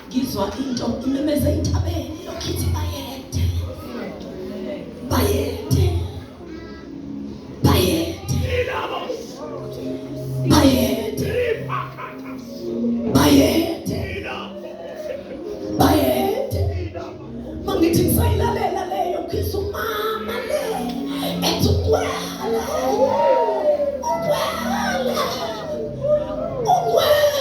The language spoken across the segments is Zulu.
ngizwa into imemeza intabeni lokhithi bayede bayede bayede bayede bayede bayede mangithi ngisayilalela leyo ngizwa umama le ethi ukwala ukwala ukwala.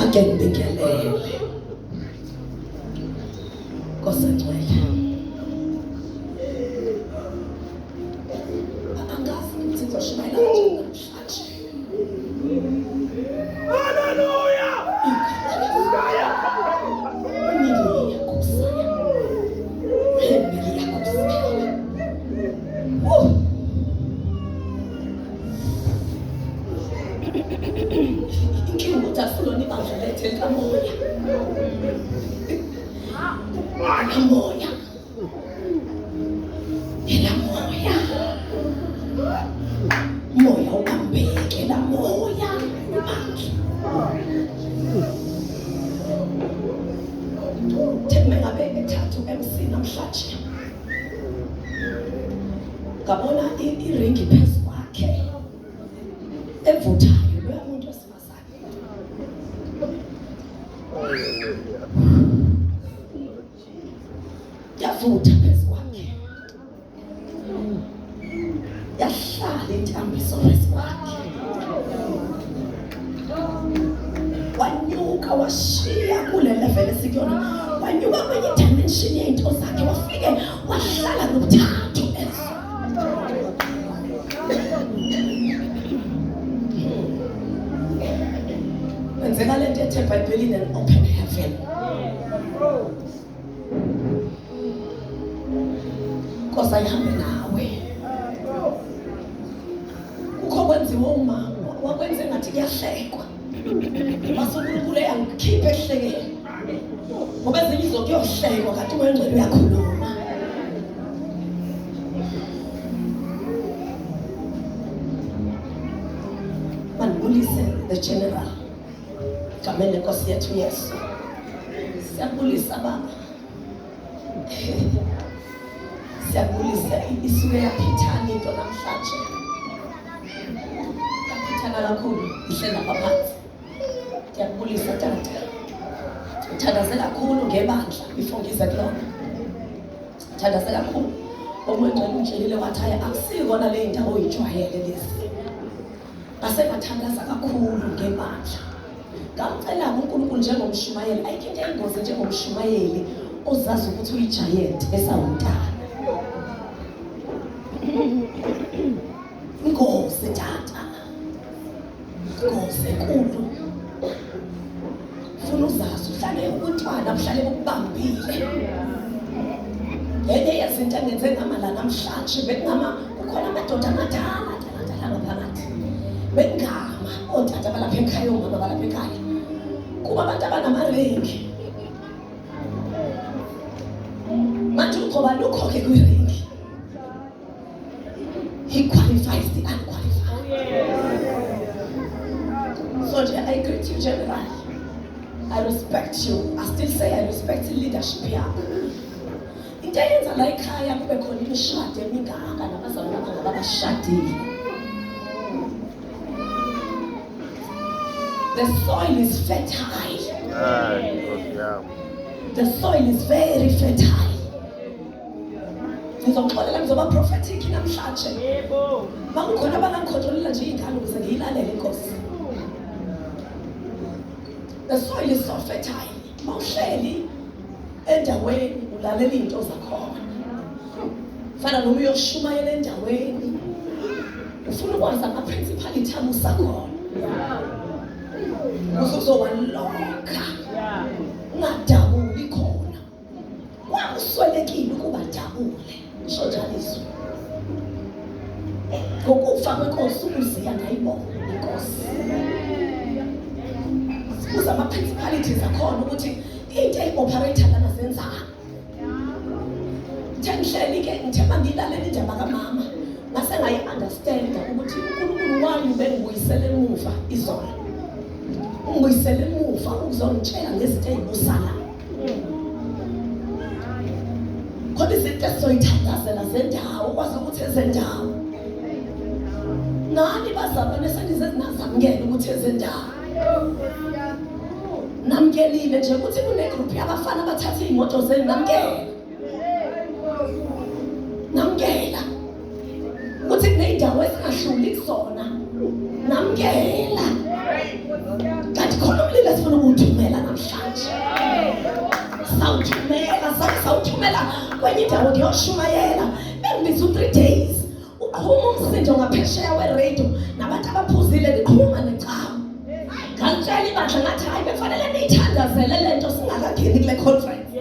Ake ngibingelele Nkosi engcwele, angazi ukuthi ngizoshumayela kanjani namhlanje. Haleluya! Ngiya kusaya. Ngiya kusaya. Inkinga uTasuloni bangalethe kamoya. Moya. Ela moya. Moya ukambeke la moya. Theme ngabe ethathu MC namhlanje. Ngabona iringi phezu kwakhe. Evuthayo lo umuntu wesifazane. Yavutha phezu kwakhe. Yahlala intambiso phezu kwakhe. Wanyuka washiya kule level esikuyona. Wanyuka kwenye dimension yento zakhe wafike wahlala nokuthathu eso. Wenzeka lento ethe eBhayibhelini an open heaven. Nkosi ayihambe nawe. Kukho kwenziwa umango, wakwenze ngathi kuyahlekwa. Masunkulunkulu yangikhipha ehlekeni. Ngoba ezinye izokuyohlekwa kanti uMngcwele uyakhuluma. Manibulise the general. Kamele Nkosi yethu Yesu. Siyabulisa baba. Siyabulisa isuke yaphithana into namhlanje. Yaphithana kakhulu ihlela phansi. Ngiyabulisa tata. Ngithandaze kakhulu ngebandla before ngize kulona. Ngithandaze kakhulu. UMngcwele untshelile wathi akusikona le ndawo oyijwayele lezi. Base ngathandaza kakhulu ngebandla. Ngicela uNkulunkulu njengomshumayeli ayikho into engozi njengomshumayeli ozazi ukuthi uyigiant esawumntana. Ingozi tata. Ingozi enkulu. Funa uzazi uhlale ubuntwana buhlale bukubambile. Yenye yezinto engenze ngamala namhlanje bekungama kukhona amadoda amadala ngaphakathi. Bekungama otata balapha ekhaya omama balapha ekhaya. Kuba abantu abanamaringi. Manje uqoba lokho ke kwiringi. He qualifies the unqualified. So I greet you general. I respect you. I still say I respect the leadership here. Into eyenza la ekhaya kube khona imishado emingaka nabazalwane babo abashadile. The soil is fertile. The soil is very fertile. Ngizoxolela ngizoba prophetic namhlanje. Yebo. Makukhona abangakontrolela nje ingane ukuze ngiyilalele inkosi. The soil is so fertile. Mawuhleli endaweni ulalela into zakhona. Fana noma uyoshumayela endaweni. Ufuna ukwazi ama-principality amusakhona. Uzozowalokha. Ungadabuli khona. Wawuswelekile ukuba dabule. Ngisho njalo izwi. Ngokufa kwenkosi uZiya ngayibona inkosi. Sibuza ama-principalities akhona ukuthi into eyi-operator lana zenzani. Ngihleli-ke ngithe mangilalela indaba kamama ngase ngayi-understanda ukuthi uNkulunkulu wami ubengibuyisele emuva izolo. Ungibuyisele emuva ukuzongitshela ngezinto ey'busala. Khona izinto esizoyithandazela zendawo ukwazi ukuthi ezendawo. Nani bazalwane sengize zinazamukela ukuthi ezendawo. Namkelile nje ukuthi kunegroup yabafana abathatha iy'moto zenu namkela ukuthi kuney'ndawo ezingahluli kuzona namkela. Kanti khona umlilo esifuna ukuwuthumela namhlanje. Sawuthumela kwenye indawo ngiyoshumayela bengibiza u3 days. Uqhuma umsindo ngaphesheya we-radio nabantu abaphuzile liqhuma necawa. Ngantshela ibandla ngathi hayi befanele niyithandazele le nto singakangeni kule conference.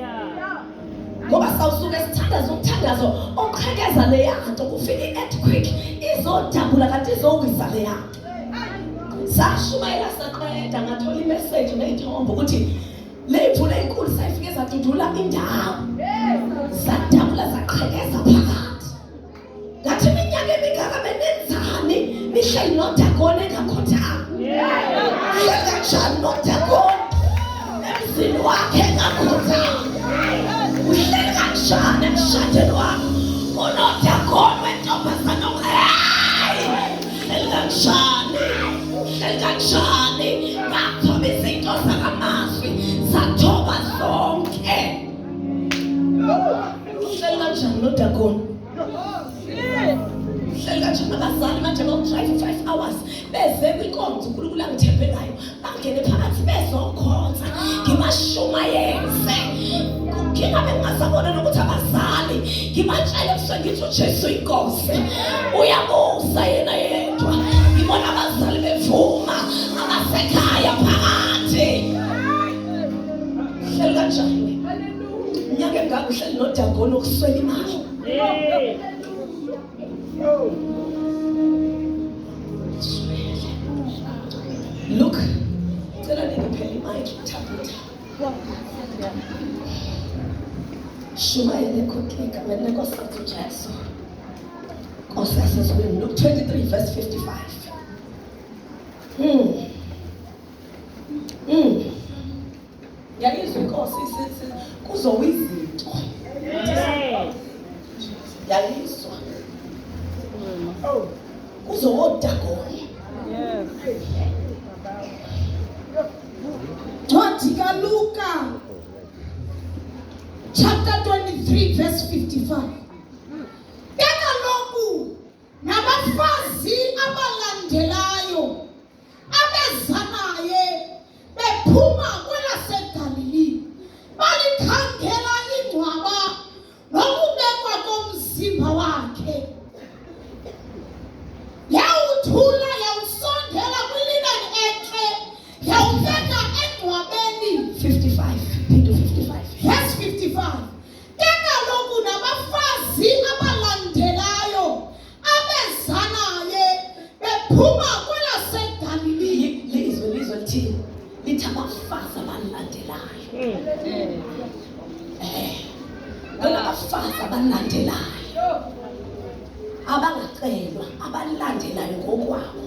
Ngoba sawusuke sithandaza umthandazo oqhekeza leya nto kufika i-earthquake izodabula kanti izowisa leya nto. Sashumayela saqeda ngathola imessage ney'thombe ukuthi ley'mvula ey'nkulu sayifike zadudula indawo. Zadabula zaqhekeza phakathi. Ngathi iminyaka emingaka benenzani nihleli noDagoni engakhothanga. Hleli kanjani noDagoni emzini wakhe engakhothanga. Uhleli kanjani emshadweni wakho unoDagoni wentombazane hleli kanjani ngathoba izinto zakamazwi zathoba zonke. Uhleli kanjani noDagoni. Hleli kanjani abazali manje bawu-drive 5 hours beze kwinkonzo uNkulunkulu angithembe ngayo bangene phakathi bezokhonza ngibashumayeze. Ngingabe ngingasabona nokuthi abazali ngibatshele ebusuku ngithi uJesu inkosi uyabusa yena yedwa. Ngibona abazali bevuma abasekhaya phakathi. Hleli kanjani mnyaka engaka uhleli noDagoni okuswela imali. Look, cela ningiphele imike Tabitha. Shumayele quickly egameni lenkosi yethu Jesu. Nkosi yasezulwini. Luke 23 verse 55. Yayizwa inkosi kuzowa izinto. Yayizwa. Kuzowa uDagoni. Ncwadi kaLuka chapter 23 verse 55. Kaloku nabafazi abalandelayo abeza naye bephuma kwelaseGalili balikhangela ingcwaba nokubekwa komzimba wakhe. Yawuthula yawusondela kwilinen enhle yawubeka engcwabeni. 55 into 55 verse 55. Kaloku nabafazi abalandelayo abeza naye bephuma kwelaseGalili. Lizwe lithini lithi abafazi abalandelayo. Abafazi abalandelayo abangacelwa abalandelayo ngokwabo.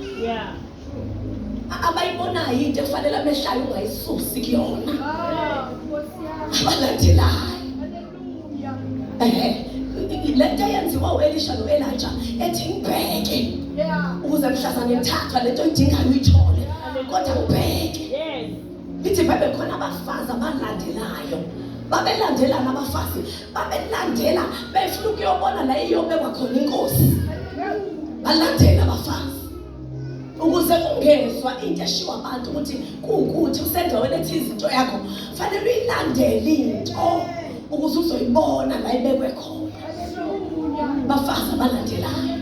Abayibonayo into efanele amehlayo ungayisusi kuyona. Abalandelayo. Lento yenziwa u-Elisha no-Elijah ethi ngibheke ukuze mhlazane ngithathwa lento oyidingayo uyithole kodwa ngibheke. Lithi bebekhona abafazi abalandelayo. Babelandelana abafazi babelandela befuna ukuyobona la iyobekwa khona inkosi. Balandela abafazi ukuze kungezwa into eshiwa abantu ukuthi kuwukuthi usendaweni ethize into yakho fanele uyilandele into ukuze uzoyibona la ibekwe khona. Bafazi abalandelayo.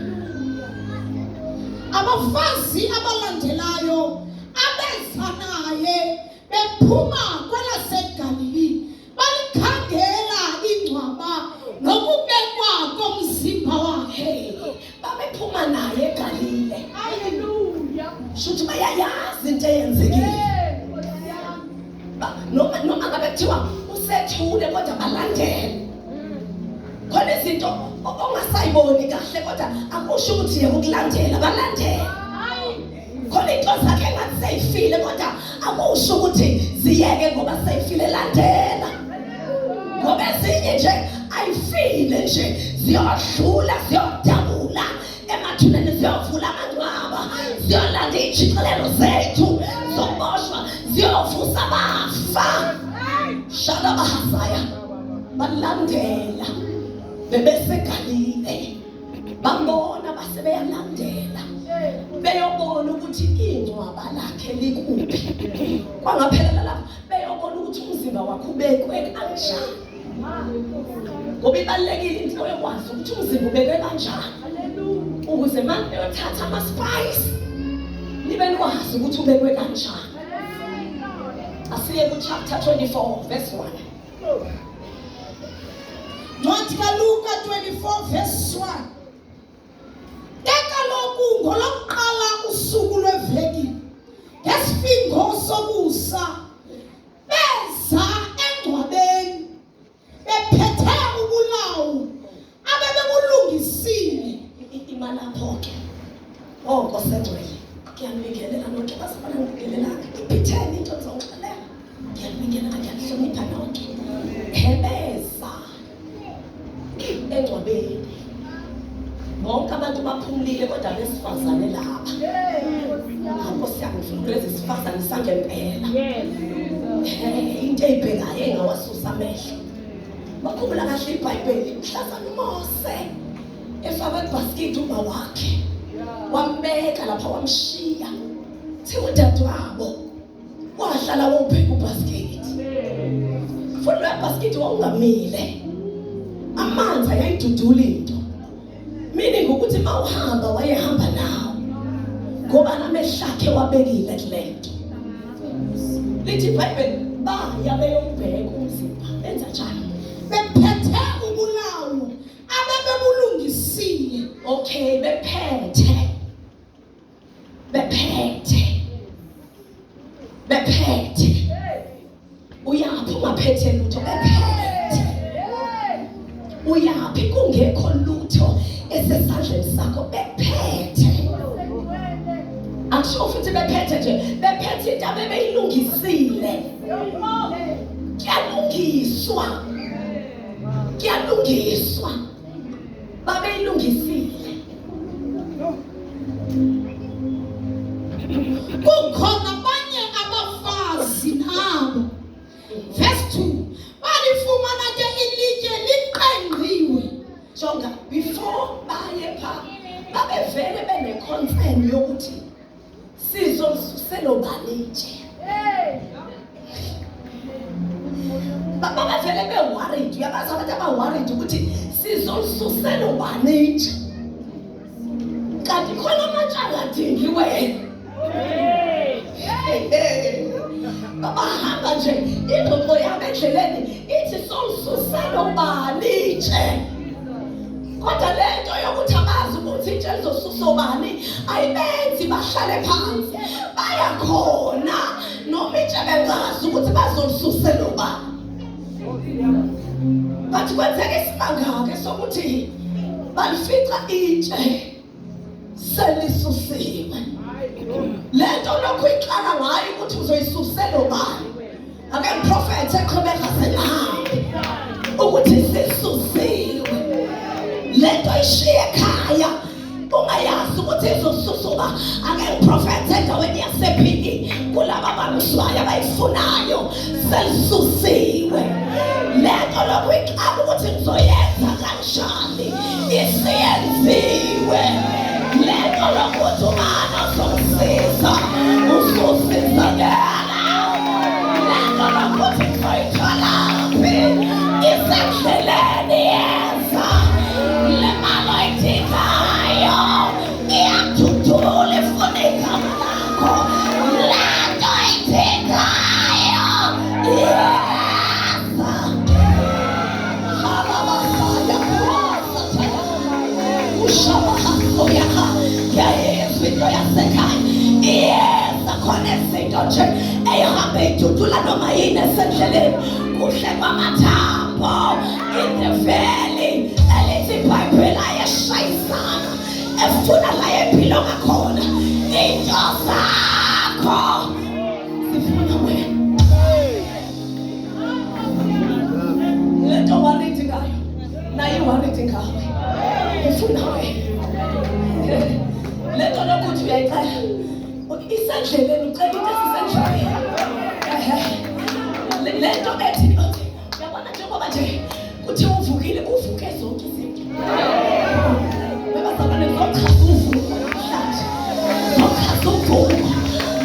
Abafazi abalandelayo abeza naye bephuma kwelaseGalili balikhangela ingcwaba nokubekwa komzimba babephuma naye eGalile. Hallelujah. Shuthi bayayazi into eyenzekile. Noma ngabe kuthiwa usethule kodwa balandele. Khona izinto ongasayiboni kahle kodwa akusho ukuthi yebo ukulandela balandela. Khona into zakhe engathi seyifile kodwa akusho ukuthi ziyeke ngoba seyifile landela. Ngoba ezinye nje ayifile nje ziyodlula ziyodabula emathuneni ziyovula amangcwaba ziyolanda iy'jixelelo zethu zokuboshwa ziyovusa abafa. Shala bahasaya balandela bebeseGalile bambona base beyalandela beyobona ukuthi ingcwaba lakhe likuphi. Kwangaphelela lapho beyobona ukuthi umzimba wakhe ubekwe kanjani. Ngoba ibalulekile into yokwazi ukuthi umzimba ubekwe kanjani ukuze manje beyothatha ama-spice nibe nikwazi ukuthi ubekwe kanjani. Asiye ku-chapter 24 verse 1. Ncwadi kaLuka 24 verse 1. Kaloku ngolokuqala usuku lweveki ngesifingo sokusa beza engcwabeni bephethe ubulawu abebebulungisile. Imali apho ke Nkosi engcwele ngiyanibingelela nonke bazabana ngibingelelanga iphitheni into ngizongixelela ngiyanibingelela ngiyanihlonipha nonke hebeza engcwabeni bonke abantu baphumulile kodwa besifazane lapha. Nkosi yami ngifuna ukuleza isifazane sangempela. Into eyibhekayo engawasusa amehlo. Bakhumbula kahle iBhayibheli mhlazana uMose efaka ibhasikiti uma wakhe wambeka lapha wamshiya thiwa udadewabo wahlala wobheka ubhasikiti futhi lo bhasikiti wawungamile amanzi ayayidudula into meaning ukuthi mawuhamba wayehamba nawo ngoba namehlo akhe wabekile kulento. Lithi iBhayibheli baya beyombheka umzimba benza njani bephethe ubulawu abebebulungisile. Okay, bephethe uyaphi ungaphethe lutho bephethe uyaphi kungekho lutho esesandleni sakho bephethe. Akusho futhi bephethe nje bephethe into abebeyilungisile. Kuyalungiswa babeyilungisile. Kukhona abanye abafazi nabo verse 2 balifumana ke ilitye liqenqiwe. Jonga before baye pha babevele bene-concern yokuthi sizolisuselo balitshe. Babevele be-worried. Uyabazi abantu aba-worried ukuthi sizolisuselo balitshe kanti khona amatshana adingi wena. Babahamba nje ingxoxo yabo endleleni ithi solisuselo balitshe. Kodwa lento yokuthi abazi ukuthi itshe lizosusa obani ayibenzi bahlale phansi bayakhona noma itshe bengazi ukuthi bazolisusela obani. Bathi kwenzeka isimanga-ke sokuthi balifica itshe selisusiwe. Lento lokhu iqala ngayo ukuthi uzoyisusela obani. Ake uprofethe eqhubeka senawe ukuthi sisusiwe. Lento ishiye ekhaya ungayazi ukuthi izosusuka. Ake uprofethe endaweni yasePhini kulaba bamswayo abayifunayo selisusiwe. Lento lokhu iqala ukuthi ngizoyenza kanjani isiyenziwe. Lento lokuthi umana uzosiza ususizakala. Lento lokuthi ngizoyitholaphi isendleleni yenza le malo ayithikayo iyathuthula ifuna igama lakho. Lento ayithikayo yenza halabasaya kuwasataya ushaba into nje eyihambe idudula noma yini esendleleni kuhle kwamathambo in the valley elithi iBhayibheli ayeshayisana efuna la empilo ngakhona into zakho zifuna wena lento warithi ngayo naye warithi ngawe ifuna wena lento lokuthi uyayicela isendleleni ucela into esisendleleni lento ethi uyabona njengoba nje kuthi uvukile uvuke zonke izinto bebazalwane zochaza uvuko namhlanje zochaza uvuko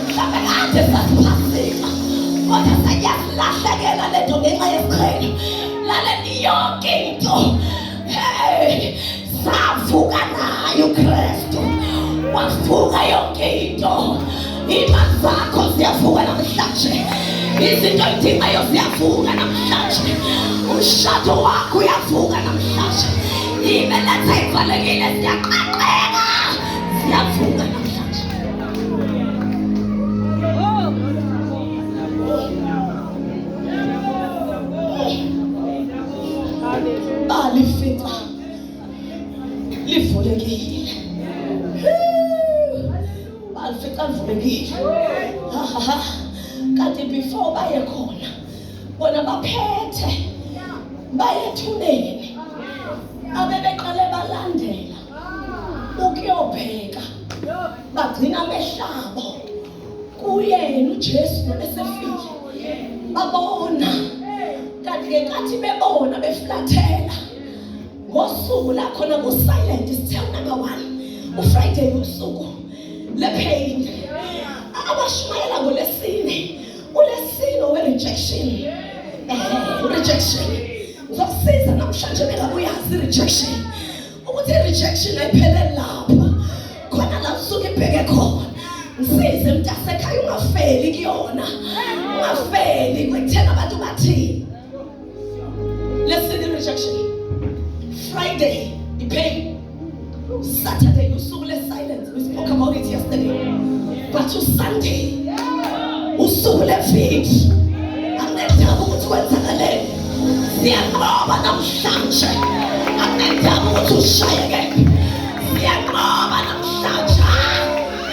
mhlawumbe kade sasiphasika kodwa seyasilahlekela lento ngenxa yesiqhelo laleni yonke into savuka nayo uKristu wavuka yonke into imali zakho ziyavuka namhlanje izinto oyidingayo ziyavuka namhlanje umshado wakho uyavuka namhlanje ibeletha ivalekile ziyaqaqeka ziyavuka namhlanje balifika livulekile balifika livulekile kanti before baye khona bona baphethe baye ethuneni abebeqale balandela ukuyobheka bagcina amehlabo kuyena uJesu besefile babona kanti ngenkathi bebona beflathela ngosuku la khona ku-silent sithe number 1 uFriday usuku le-pain abashumayela ngolesine ulesine we-rejection rejection ngizokusiza namhlanje bela uyazi rejection ukuthi rejection ayipheleli lapho khona la usuke ibheke khona ngisize mntasekhaya ungafeli kuyona ungafeli kwekuthena abantu bathini lesine rejection Friday i-pain Saturday usuku le-silence we spoke about it yesterday but Sunday usuku le-victory anginendaba ukuthi kwenzakaleni siyanqoba namhlanje anginendaba ukuthi ushayeke siyanqoba namhlanje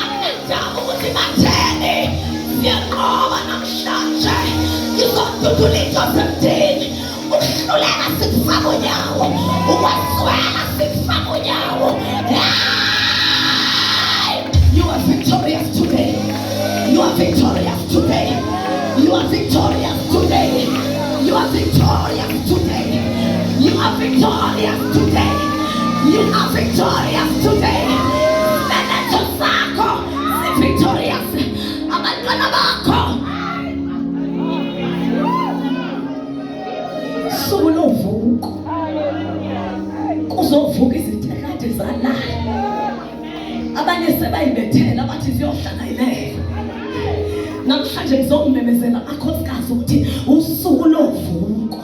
anginendaba ukuthi bathene siyanqoba namhlanje ngizodudula into zemdeni ukuhluleka sikufaka unyawo ukwaswela sikufaka unyawo you are victorious today you are victorious today you are victorious today you are victorious today you are victorious today you are victorious today Senato zakho si victorious abantwana bakho sulovuko kuzovuka izitekade zalala abanye sebayibethela bathi ziyohlanganyela namhlanje ngizomemezela amakhosikazi ukuthi usuku lovuko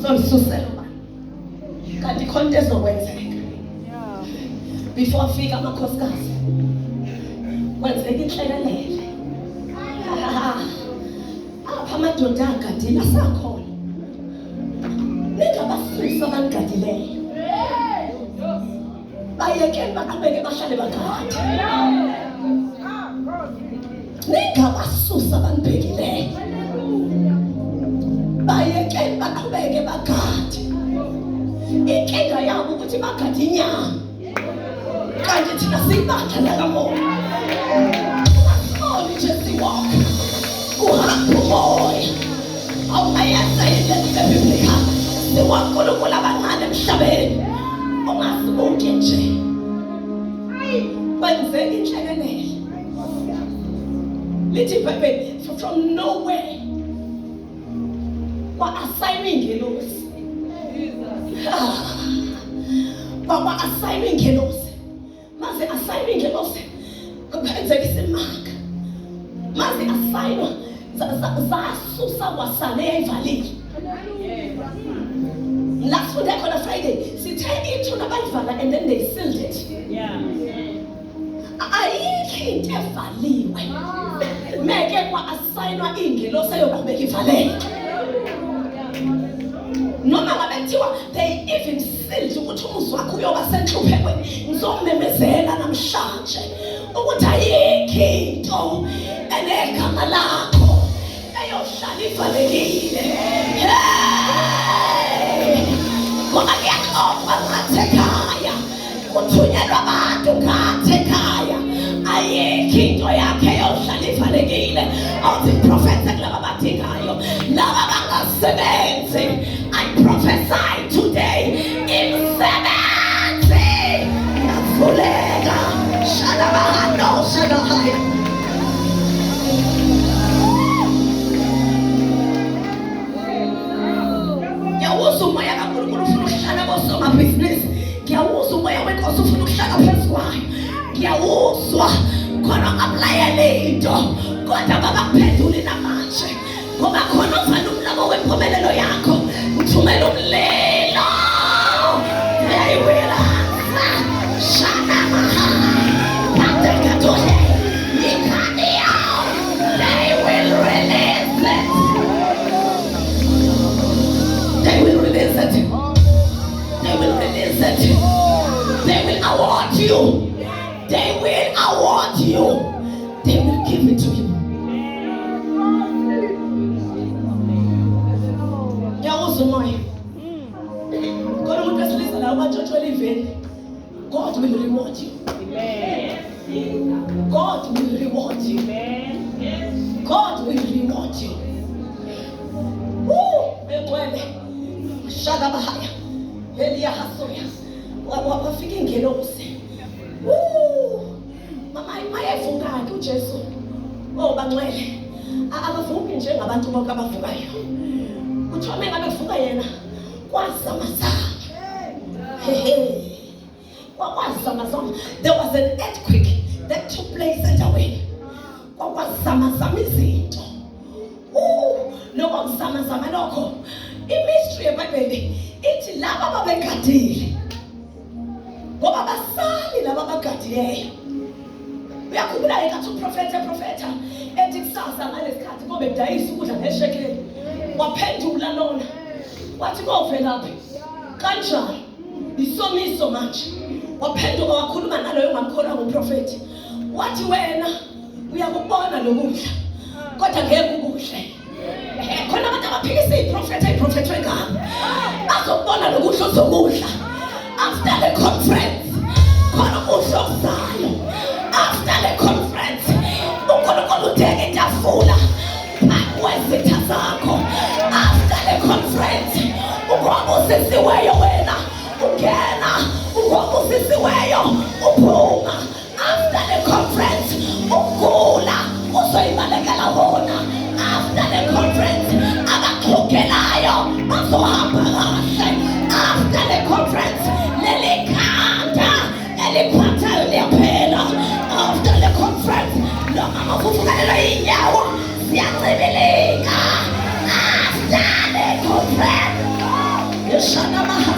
solisuselwa kanti khona ezokwenzeka before afika amakhosikazi kwenzeka inhlekelele apha amadoda agadile asakhona ningabasusa abangadileyo bayekeni baqhubeke bahlale bagade ningabasusa abanibhekileyo bayekeni baqhubeke bagade inkinga yabo ukuthi bagade inyama kanti thina siyibandla lakamoya ungasoli nje siwalk uhamba umoya awumayenza into ebiblika siwankulunkulu abancane emhlabeni ungasibuki nje kwenzeka inhlekelele lithi iBhayibheli from nowhere kwa-asayinwa ingelosi kwa-asayinwa ingelosi maze asayinwa ingelosi kwenzeka isimanga maze asayinwa zasusa kwasane eyivalile last Sunday on a Friday, sithe ithuna balivala and then they sealed it. Ayikho into evaliwe. Meke kwa-asayinwa ingelosi eyoqhubeka ivaleke. Noma ngabe kuthiwa they even sealed ukuthi umuzi wakho uyoba senhluphekweni, ngizomemezela namhlanje ukuthi ayikho into enegama lakho eyohlala ivalekile. Ngoba kuyaxoxwa ngasekhaya, kuthunyelwa abantu ngasekhaya, ayikho into yakhe eyohlala ivalekile. Awuthi profethe kulaba badingayo, laba bangasebenzi. I prophesy today, imsebenzi yavuleka. Shadabahano, shadahaya. Ngiyawuzwa umoya kaNkulunkulu ufuna ukuhlala kosomabhizinisi. Ngiyawuzwa umoya wenkosi ufuna ukuhlala phezu kwayo. Ngiyawuzwa khona ungamlayela into, kodwa babakuphenduli namanje. Ngoba khona uvale umlomo wempumelelo yakho, uthumela umlilo. They will answer. They will release it. They will release it. They will release it. They will award you. They will award you. They will give it to you. God will reward you. God will reward you. God will reward you. Shadabahaya. Elia Hasoya. Wafika ingelosi. Mama mayefunga uJesu. Oh bangcwele. Abavumi njengabantu bonke abavukayo. Kuthiwa mengabe kuvuka yena kwazamazama. There was an earthquake that took place endaweni. Kwakwazamazama izinto. Lokho kuzamazama lokho. Imystery yeBhayibheli ithi laba babegadile. Ngoba basali laba bagadileyo. Uyakhumbula ekathi uprofetha ethi kusasa ngalesikhathi ngobe kudayisa ukudla ngeshekeli. Waphendula lona. Wathi kovelaphi? Kanjani? Isomiso manje. Waphenduka wakhuluma naloyo ngamkholwa ngumprofeti. Wathi wena uyakubona lokudla kodwa ngeke ukudle. Khona abantu abaphikisa iprofethi wengane. Bazobona lokudla ozokudla. After the conference, khona ukudla okuzayo. After the conference, uNkulunkulu udeke itafula wezitha zakho. After the conference, ukwabusisiweyo wena ungena, ukwabusisiweyo uphuma. After the conference, ukugula uzoyibalekela wona. After the conference, abaklukelayo bazohamba kahle. After the conference, lelikhanda elikhwathayo liyaphela. After the conference, noma makuvukalelwa inyawo ziyancibilika. After the conference, yeshana maha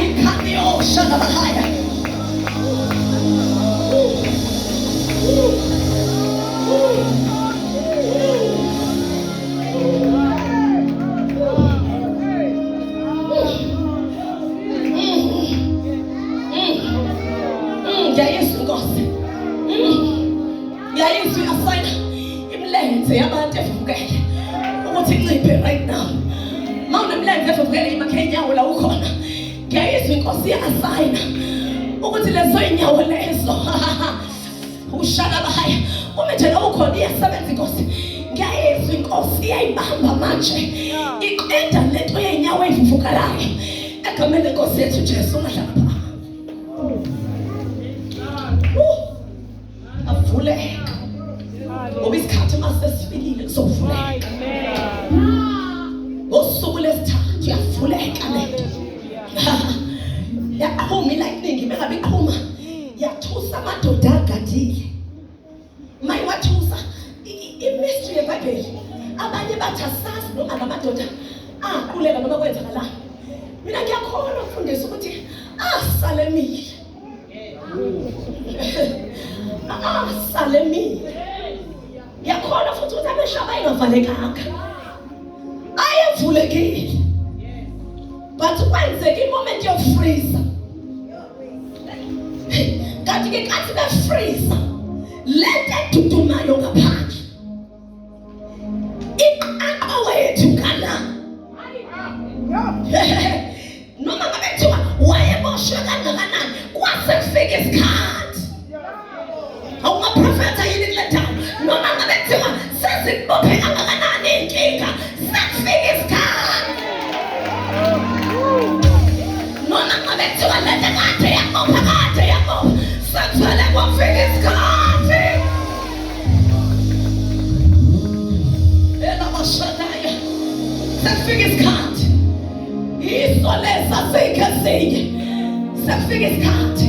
ikanyo shana mahaya. Yayisu asayina imlenze yabantu evukele ukuthi nciphe right now. Mawunemlenze evukele imakhe inyawo la ukhona. Yayisu inkosi asayina ukuthi lezo inyawo lezo ushaka bahaya umethe lo ukhona iyasebenza inkosi. Yayisu inkosi iyayibamba manje iqeda lento yenyawo evukelayo egameni lenkosi yethu Jesu ungadlala pha. Avuleka. Ngoba isikhathi masesifikile kuzovuleka. Ngosuku lesithathu yavuleka lento. Yaqhuma ilightning bengabe iqhuma. Yathusa amadoda agadile. Mayiwathusa imystery yeBhayibheli. Abanye bathi asazi noma lamadoda aquleka noma kwenzakalani. mina ngiyakhona ukufundisa ukuthi salemile salemile ngiyakhona futhi ukuthi amehlo ayingavalekanga ayevulekile but kwenzeka imoment yofreeza kanti-ke kathi befreeza lento edudumayo ngaphandle iqaqa wethu kana noma ngabe kuthiwa wayeboshwe kangakanani kwase kufika isikhathi awungaprofetha yini kule ndawo noma ngabe kuthiwa sezikubophe kangakanani iy'nkinga sekufika isikhathi noma ngabe kuthiwa lento kade yakubopha sekuvele kwafika isikhathi elabashadayo sekufika isikhathi iso lesa seyikhazinye sekufika isikhathi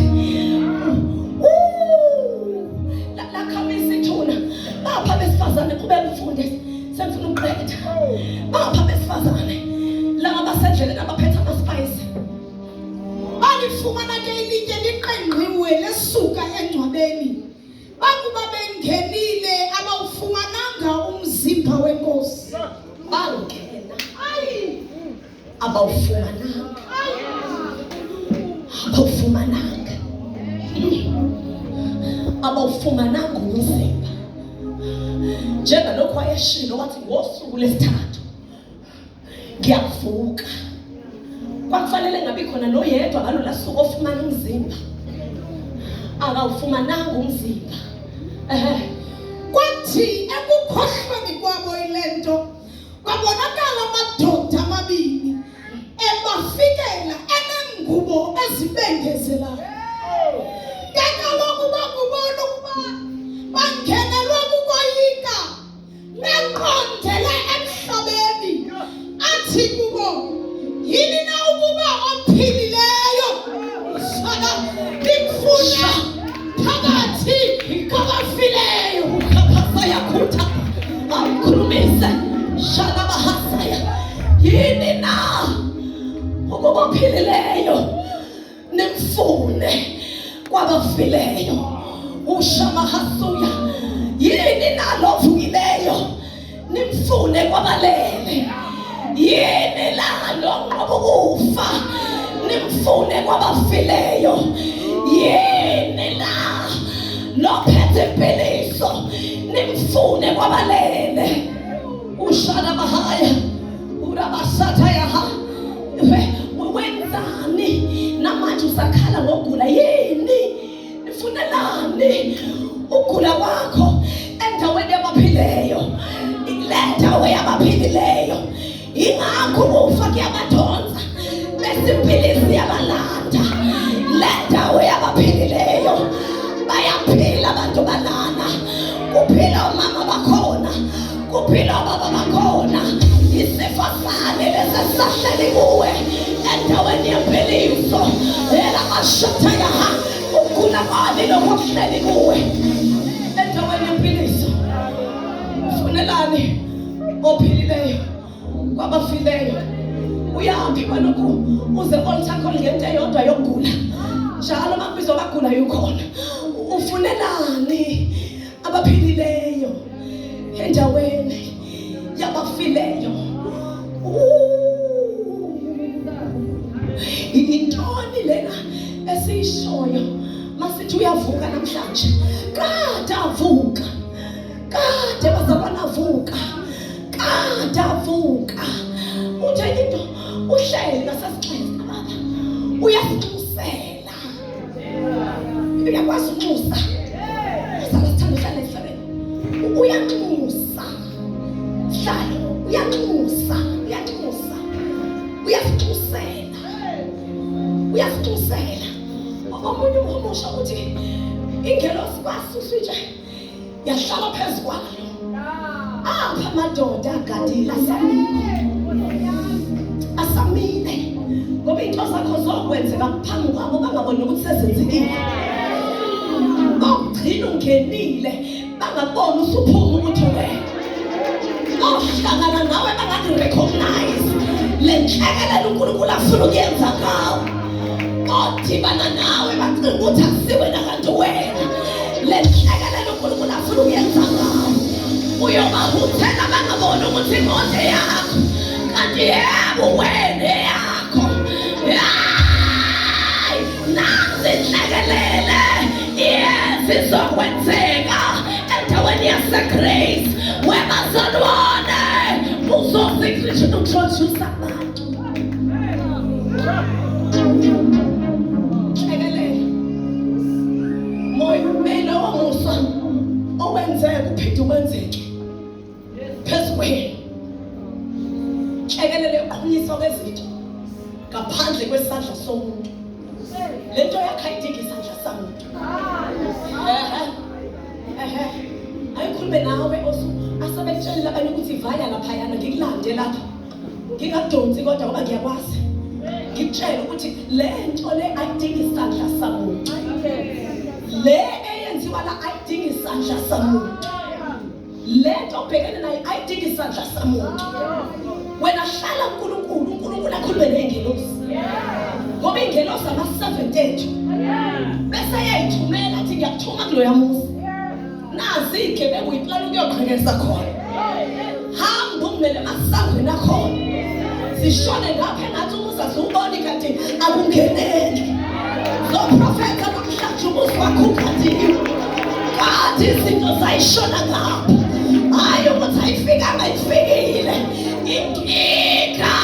lakhamisa ithuna bapha besifazane qhubeka ufunde semfuna ukuqeda bapha besifazane laba basendleleni abaphethe amasipayisi balifumana ke ilitye liqengqiwe lesuka engcwabeni bakuba bengenile abawufumananga umzimba wenkosi bangena abawufumananga umzimba njengalokhu wayeshilo wathi ngosuku lesithathu ngiyavuka kwakufanele ngabi khona noyedwa ngalolu suku ofumana umzimba akawufumananga umzimba kwathi ekukhohlweni kwabo ilento kwabonakala amadoda amabili ebafikela enengubo ezibengezelayo kaloku bakubona ukuba bangenelwe kukoyika beqondele emhlabeni athi kubo yini na ukuba ophilileyo sana likufuna phakathi kabafileyo yakhutha akhulumise shaka bahasaya yini na ukuba ophilileyo nimfune kwabafileyo ushamahasuya yini nalo vukileyo nimfune kwabalele yini lalo ngokufa nimfune kwabafileyo yini la lophethe impiliso nimfune kwabalele ushana bahaya urabasataya wenzani namanje usakhala ngogula yini nifunelani ugula kwakho endaweni yabaphileyo le ndawo yabaphilileyo ingakho ukufa kuyabadonsa besimpilisi yabalanda le ndawo yabaphilileyo bayaphila abantu balana kuphila umama bakhona kuphila ubaba bakhona isifazane lesesihleli kuwe endaweni yempiliso elamashataya ukugula kwani lokho kuhleli kuwe endaweni yempiliso funelani ophilileyo kwabafileyo uyaphi kwalokhu uze olthakho ngento eyodwa yokugula njalo makubizo bagula yukhona ufunelani abaphilileyo endaweni yabafileyo intoni lena esiyishoyo masithi uyavuka namhlanje kade avuka kade bazalwana avuka kade avuka utheni into uhleli ngasesixheza baba uyasixusela uyakwazi ukunxusa usalithanda uhlale emhlabeni uyanxusa hlala uyanxusa uyasixusela omunye umusha ukuthi ingelosi kwasusu yahlala phezu kwalo apha amadoda agadile asamile ngoba into zakho zokwenzeka phambi kwabo bangaboni ukuthi sezenzekile ogcina ungenile bangaboni usuphuma ukuthi ohlangana nawe bangakurecognize le nhlekelelo uNkulunkulu afuna ukuyenza ngawo odibana nawe bacinga ukuthi akusiwena kanti wena le nhlekelelo uNkulunkulu afuna ukuyenza ngawo uyobahuthela bangabona ukuthi imoto yakho kanti yebo wena yakho nansi nhlekelele zizokwenzeka endaweni yaseGrace webazalwane uzosikrisha ukuntroduce abantu nhlekelele moyimelo wamusa owenzeka uphinde wenzeke phezu kwenu nhlekelele uqhunyiswa kwezinto ngaphandle kwesandla somuntu lento yakho ayidingi isandla samuntu ayikhulume nawe asebetshelela abanye ukuthi vaya laphayana ngikulande lapha ngingakudonsi kodwa ngoba ngiyakwazi ngikutshela ukuthi le nto le ayidingi isandla samuntu le eyenziwa la ayidingi isandla samuntu le nto obhekene nayo ayidingi isandla samuntu wena hlala uNkulunkulu akhulume ney'ngelosi ngoba iy'ngelosi ama-7 ethu bese yayithumela athi ngiyakuthuma kuloya muzi nazi-gebengu uyiplani ukuyoqhekeza khona hamba ungimele emasangweni akhona zishone ngapha engathi umuzi asiwuboni kanti akungeneki zoprofetha namhlanje umuzi wakho ukhathiwe kanti izinto zayishona ngapha hhayi ukuthi ayifikanga ifikile inkinga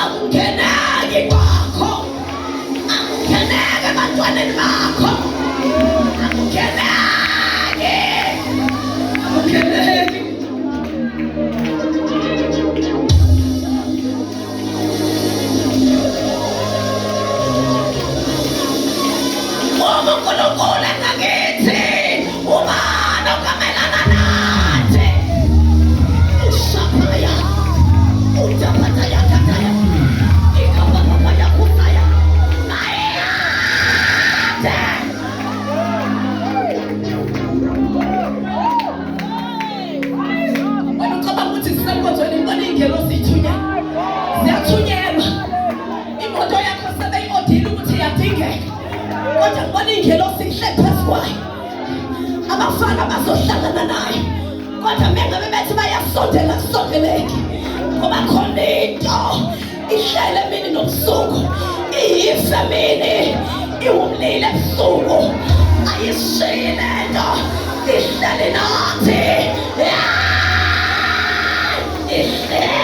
akungeneki kwakho akungeneki ebantwaneni bakho akungeneki uNkulunkulu ngakithi ubani okamelana nathi ushapaya udaphataya kataya ikababaya kutaya nayate wena ucabanga ukuthi zisenkonzweni ngibona iy'ngelosi ziyathunyelwa imoto yakho sebeyi-odile ukuthi iyadingeka kodwa ngibona iy'ngelosi ihle phezu kwayo abafana bazohlangana nayo kodwa mengabe bethi bayasondela kusondeleke ngoba khona into ihlele emini nobusuku iyife emini iwumlilo ebusuku ayishiyi lento ihlele nathi ihlele